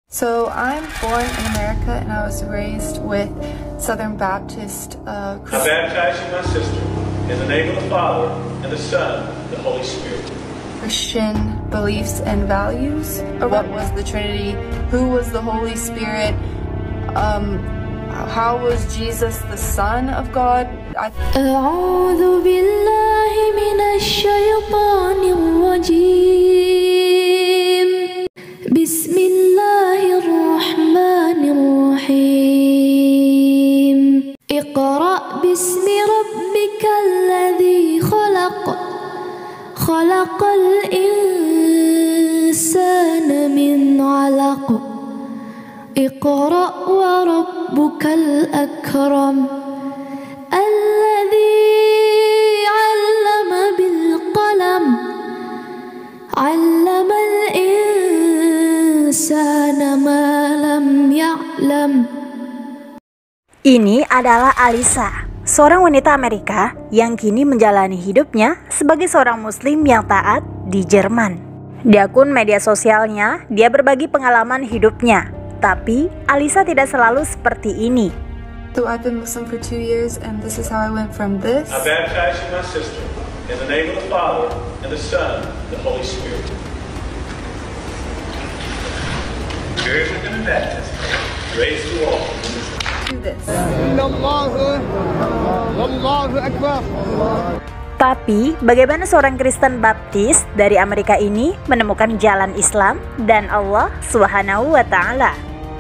So I'm born in America and I was raised with Southern Baptist I baptize you, my sister, in the name of the Father, and the Son, and the Holy Spirit. Christian beliefs and values. What was the Trinity? Who was the Holy Spirit? How was Jesus the Son of God? أعوذ بالله من الشيطان الرجيم بسم الله الرحمن الرحيم اقرأ باسم ربك الذي خلق الإنسان من علق اقرأ وربك الأكرم الذي علم بالقلم علم الإنسان ما لم يعلم. Ini adalah Alisa, seorang wanita Amerika yang kini menjalani hidupnya sebagai seorang muslim yang taat di Jerman. Di akun media sosialnya, dia berbagi pengalaman hidupnya. Tapi Alisa tidak selalu seperti ini. So I've been Muslim for 2 years and this is how I went from this. I baptize you, my sister, in the name of the Father, and the Son, and the Holy Spirit. Here's your baptism. Praise to all. Do this. Tapi bagaimana seorang Kristen Baptis dari Amerika ini menemukan jalan Islam dan Allah Subhanahu wa Ta'ala?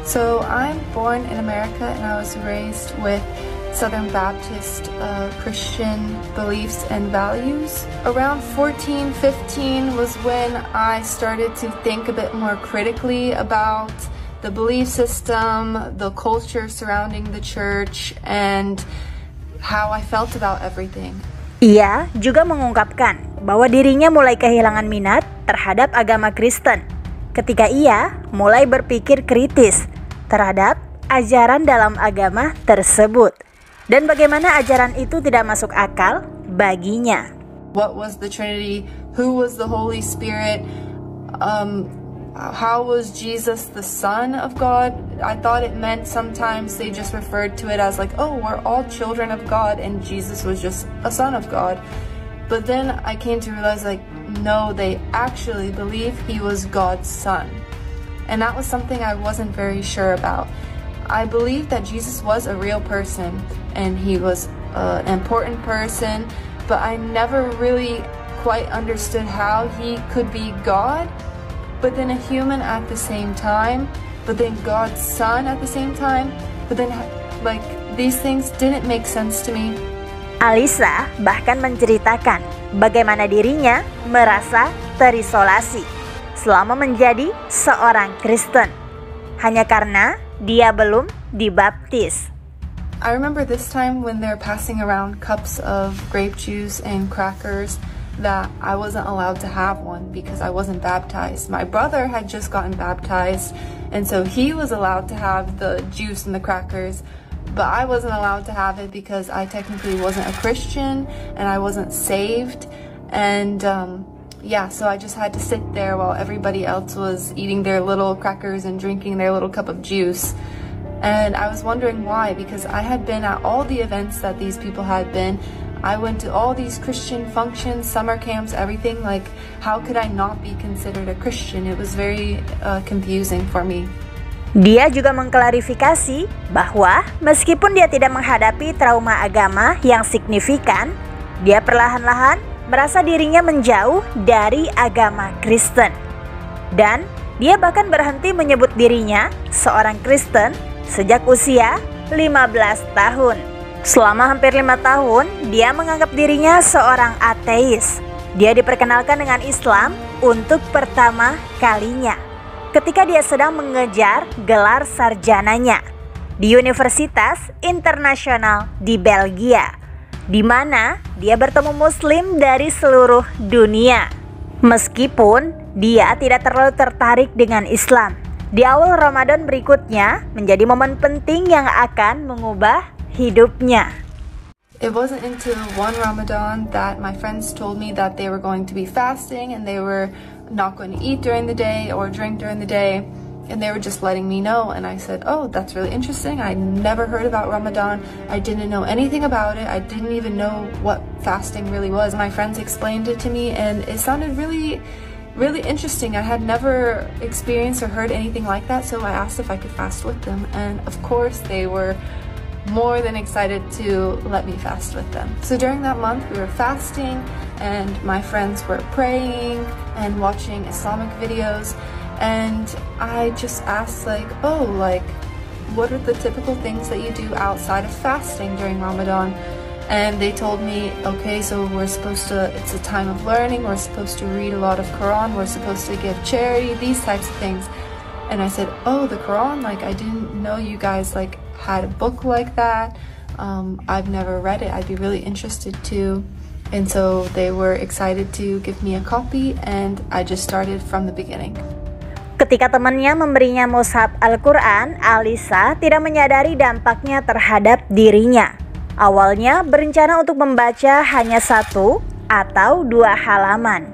So I'm born in America and I was raised with Southern Baptist Christian beliefs and values. Around 14, 15 was when I started to think a bit more critically about the belief system, the culture surrounding the church, and how I felt about everything. Ia juga mengungkapkan bahwa dirinya mulai kehilangan minat terhadap agama Kristen ketika ia mulai berpikir kritis terhadap ajaran dalam agama tersebut dan bagaimana ajaran itu tidak masuk akal baginya. What was the Trinity? Who was the Holy Spirit? How was Jesus the Son of God? I thought it meant sometimes they just referred to it as like, oh, we're all children of God and Jesus was just a son of God. But then I came to realize like, no, they actually believe he was God's son. And that was something I wasn't very sure about. I believe that Jesus was a real person and he was an important person, but I never really quite understood how he could be God, but then a human at the same time, but then God's son at the same time, but then like these things didn't make sense to me. Alisa bahkan menceritakan bagaimana dirinya merasa terisolasi selama menjadi seorang Kristen hanya karena dia belum dibaptis. I remember this time when they're passing around cups of grape juice and crackers that I wasn't allowed to have one because I wasn't baptized. My brother had just gotten baptized and so he was allowed to have the juice and the crackers, but I wasn't allowed to have it because I technically wasn't a Christian and I wasn't saved. And yeah, so I just had to sit there while everybody else was eating their little crackers and drinking their little cup of juice. And I was wondering why, because I had been at all the events that these people had been. I went to all these Christian functions, summer camps, everything. Like, how could I not be considered a Christian? It was very confusing for me. Dia juga mengklarifikasi bahwa meskipun dia tidak menghadapi trauma agama yang signifikan, dia perlahan-lahan merasa dirinya menjauh dari agama Kristen. Dan dia bahkan berhenti menyebut dirinya seorang Kristen sejak usia 15 tahun. Selama hampir 5 tahun, dia menganggap dirinya seorang ateis. Dia diperkenalkan dengan Islam untuk pertama kalinya ketika dia sedang mengejar gelar sarjananya di Universitas Internasional di Belgia, di mana dia bertemu Muslim dari seluruh dunia. Meskipun dia tidak terlalu tertarik dengan Islam, di awal Ramadan berikutnya menjadi momen penting yang akan mengubah hidupnya. It wasn't until one Ramadan that my friends told me that they were going to be fasting and they were not going to eat during the day or drink during the day. and they were just letting me know, and I said, oh, that's really interesting. I never heard about Ramadan. I didn't know anything about it. I didn't even know what fasting really was. My friends explained it to me, and it sounded really interesting. I had never experienced or heard anything like that, so I asked if I could fast with them, and of course they were more than excited to let me fast with them. So during that month we were fasting, and my friends were praying and watching Islamic videos, and I just asked like, oh, like, what are the typical things that you do outside of fasting during Ramadan? And they told me, okay, so we're supposed to, it's a time of learning, we're supposed to read a lot of Quran, we're supposed to give charity, these types of things. And I said, oh, the Quran, like, I didn't know you guys like had a book like that. I've never read it. I'd be really interested to. And so they were excited to give me a copy, and I just started from the beginning. Ketika temannya memberinya mushaf Al-Quran, Alisa tidak menyadari dampaknya terhadap dirinya. Awalnya berencana untuk membaca hanya 1 atau 2 halaman.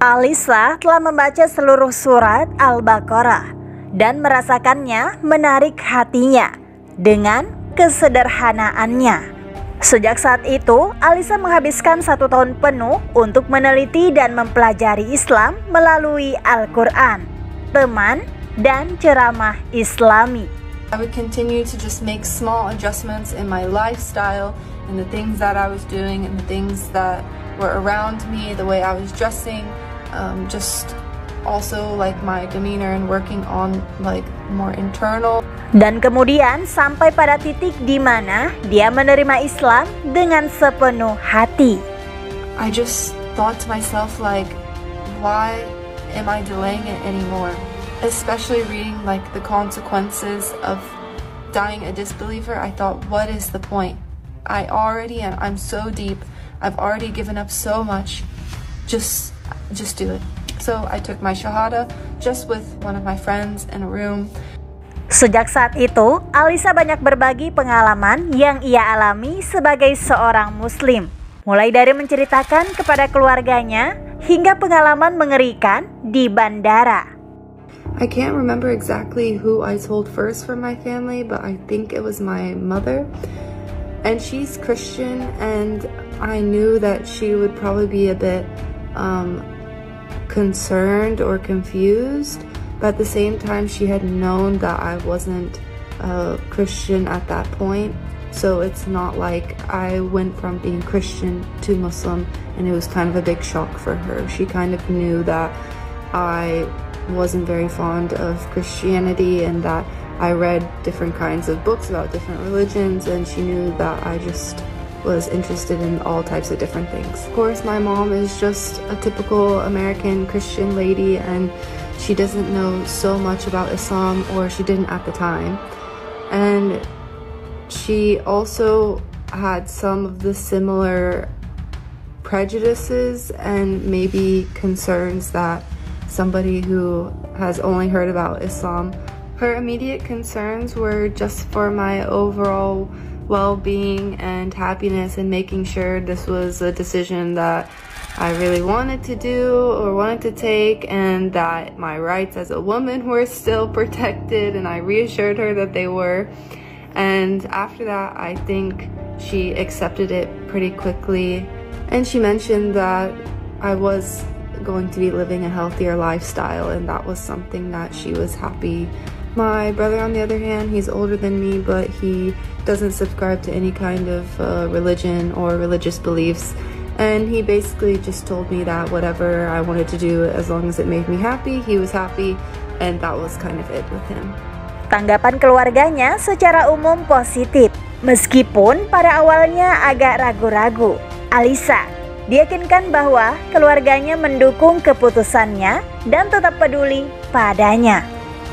Alisa telah membaca seluruh surat Al-Baqarah dan merasakannya menarik hatinya dengan kesederhanaannya. Sejak saat itu, Alisa menghabiskan 1 tahun penuh untuk meneliti dan mempelajari Islam melalui Al-Quran, teman, dan ceramah Islami. I would continue to just make small adjustments in my lifestyle and the things that I was doing and the things that were around me, the way I was dressing, just also like my demeanor and working on like more internal. Dan kemudian sampai pada titik di mana dia menerima Islam dengan sepenuh hati. I just thought to myself like, why am I delaying it anymore? Especially reading like the consequences of dying a disbeliever. I thought, what is the point? I'm so deep. I've already given up so much. Just do it. So I took my shahada just with one of my friends in a room. Sejak saat itu, Alisa banyak berbagi pengalaman yang ia alami sebagai seorang muslim. Mulai dari menceritakan kepada keluarganya hingga pengalaman mengerikan di bandara. I can't remember exactly who I told first from my family, but I think it was my mother. And she's Christian, and I knew that she would probably be a bit concerned or confused, but at the same time she had known that I wasn't a Christian at that point, so it's not like I went from being Christian to Muslim and it was kind of a big shock for her. She kind of knew that I wasn't very fond of Christianity and that I read different kinds of books about different religions, and she knew that I just was interested in all types of different things. Of course, my mom is just a typical American Christian lady, and she doesn't know so much about Islam, or she didn't at the time. And she also had some of the similar prejudices and maybe concerns that somebody who has only heard about Islam. Her immediate concerns were just for my overall well-being and happiness, and making sure this was a decision that I really wanted to do or wanted to take, and that my rights as a woman were still protected, and I reassured her that they were. And after that, I think she accepted it pretty quickly, and she mentioned that I was going to be living a healthier lifestyle, and that was something that she was happy. My brother, on the other hand, he's older than me, but he doesn't subscribe to any kind of religion or religious beliefs, and he basically just told me that whatever I wanted to do, as long as it made me happy, he was happy, and that was kind of it with him. Tanggapan keluarganya secara umum positif, meskipun pada awalnya agak ragu-ragu. Alisa diyakinkan bahwa keluarganya mendukung keputusannya dan tetap peduli padanya.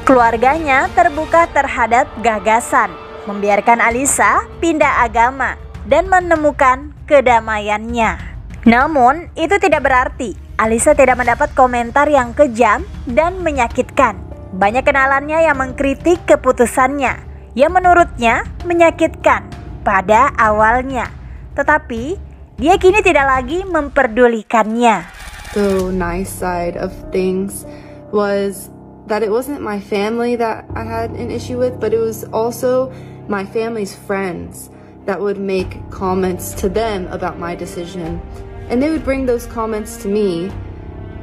Keluarganya terbuka terhadap gagasan, membiarkan Alisa pindah agama dan menemukan kedamaiannya. Namun, itu tidak berarti Alisa tidak mendapat komentar yang kejam dan menyakitkan. Banyak kenalannya yang mengkritik keputusannya, yang menurutnya menyakitkan pada awalnya. Tetapi, dia kini tidak lagi memperdulikannya. The nice side of things was that it wasn't my family that I had an issue with, but it was also my family's friends that would make comments to them about my decision. And they would bring those comments to me,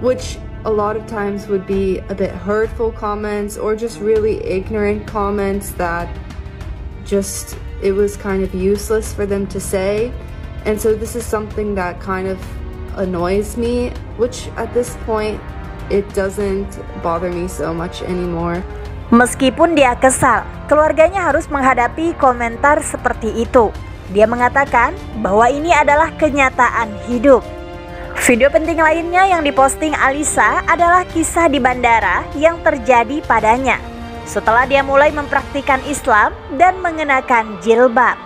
which a lot of times would be a bit hurtful comments or just really ignorant comments that just, it was kind of useless for them to say. And so this is something that kind of annoys me, which at this point, it doesn't bother me so much anymore. Meskipun dia kesal, keluarganya harus menghadapi komentar seperti itu. Dia mengatakan bahwa ini adalah kenyataan hidup. Video penting lainnya yang diposting Alisa adalah kisah di bandara yang terjadi padanya setelah dia mulai mempraktikkan Islam dan mengenakan jilbab.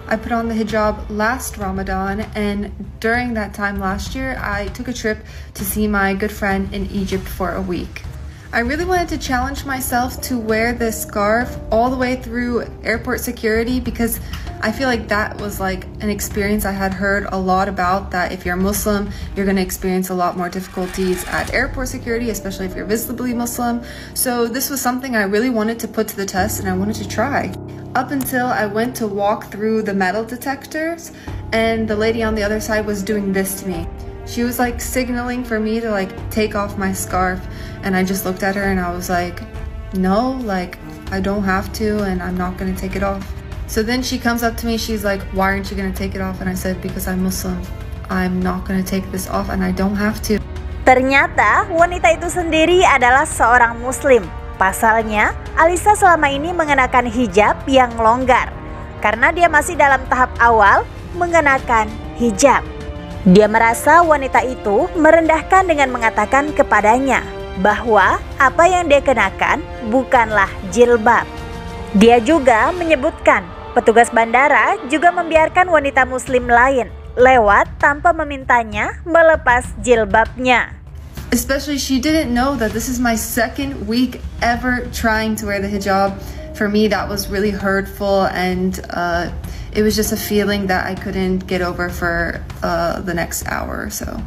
I put on the hijab last Ramadan, and during that time last year, I took a trip to see my good friend in Egypt for a week. I really wanted to challenge myself to wear this scarf all the way through airport security because I feel like that was like an experience I had heard a lot about, that if you're Muslim, you're going to experience a lot more difficulties at airport security, especially if you're visibly Muslim. So this was something I really wanted to put to the test and I wanted to try. Up until I went to walk through the metal detectors and the lady on the other side was doing this to me. She was like signaling for me to like take off my scarf, and I just looked at her and I was like, no, like I don't have to and I'm not gonna take it off. So then she comes up to me, she's like, why aren't you gonna take it off? And I said, because I'm Muslim. I'm not gonna take this off and I don't have to. Ternyata wanita itu sendiri adalah seorang Muslim. Pasalnya, Alisa selama ini mengenakan hijab yang longgar karena dia masih dalam tahap awal mengenakan hijab. Dia merasa wanita itu merendahkan dengan mengatakan kepadanya bahwa apa yang dia kenakan bukanlah jilbab. Dia juga menyebutkan petugas bandara juga membiarkan wanita Muslim lain lewat tanpa memintanya melepas jilbabnya. Especially she didn't know that this is my second week ever trying to wear the hijab. For me, that was really hurtful, and it was just a feeling that I couldn't get over for the next hour or so.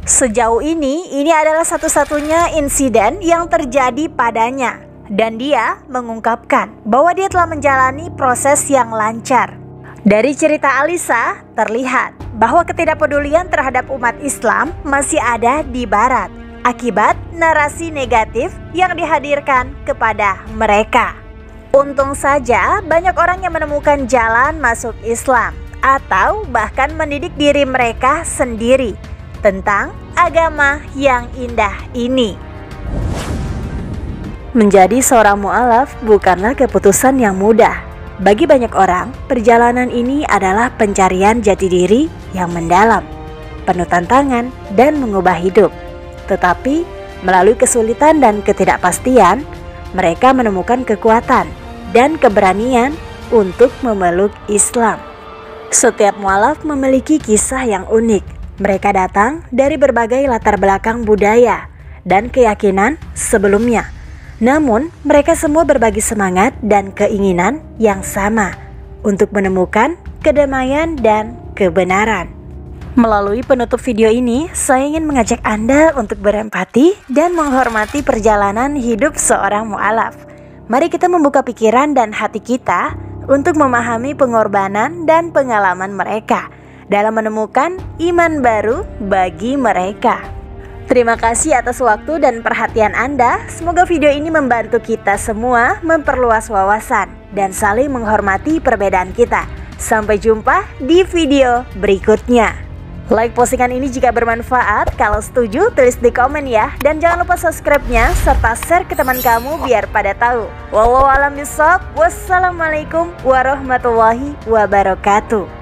Sejauh ini adalah satu-satunya insiden yang terjadi padanya. Dan dia mengungkapkan bahwa dia telah menjalani proses yang lancar. Dari cerita Alisa, terlihat bahwa ketidakpedulian terhadap umat Islam masih ada di Barat akibat narasi negatif yang dihadirkan kepada mereka. Untung saja banyak orang yang menemukan jalan masuk Islam atau bahkan mendidik diri mereka sendiri tentang agama yang indah ini. Menjadi seorang mu'alaf bukanlah keputusan yang mudah. Bagi banyak orang, perjalanan ini adalah pencarian jati diri yang mendalam, penuh tantangan dan mengubah hidup. Tetapi, melalui kesulitan dan ketidakpastian, mereka menemukan kekuatan dan keberanian untuk memeluk Islam. Setiap mu'alaf memiliki kisah yang unik. Mereka datang dari berbagai latar belakang budaya dan keyakinan sebelumnya. Namun, mereka semua berbagi semangat dan keinginan yang sama untuk menemukan kedamaian dan kebenaran. Melalui penutup video ini, saya ingin mengajak Anda untuk berempati dan menghormati perjalanan hidup seorang mu'alaf. Mari kita membuka pikiran dan hati kita untuk memahami pengorbanan dan pengalaman mereka dalam menemukan iman baru bagi mereka. Terima kasih atas waktu dan perhatian Anda. Semoga video ini membantu kita semua memperluas wawasan dan saling menghormati perbedaan kita. Sampai jumpa di video berikutnya. Like postingan ini jika bermanfaat. Kalau setuju, tulis di komen ya. Dan jangan lupa subscribe-nya serta share ke teman kamu biar pada tahu. Wallahu a'lam bishawab. Wassalamualaikum warahmatullahi wabarakatuh.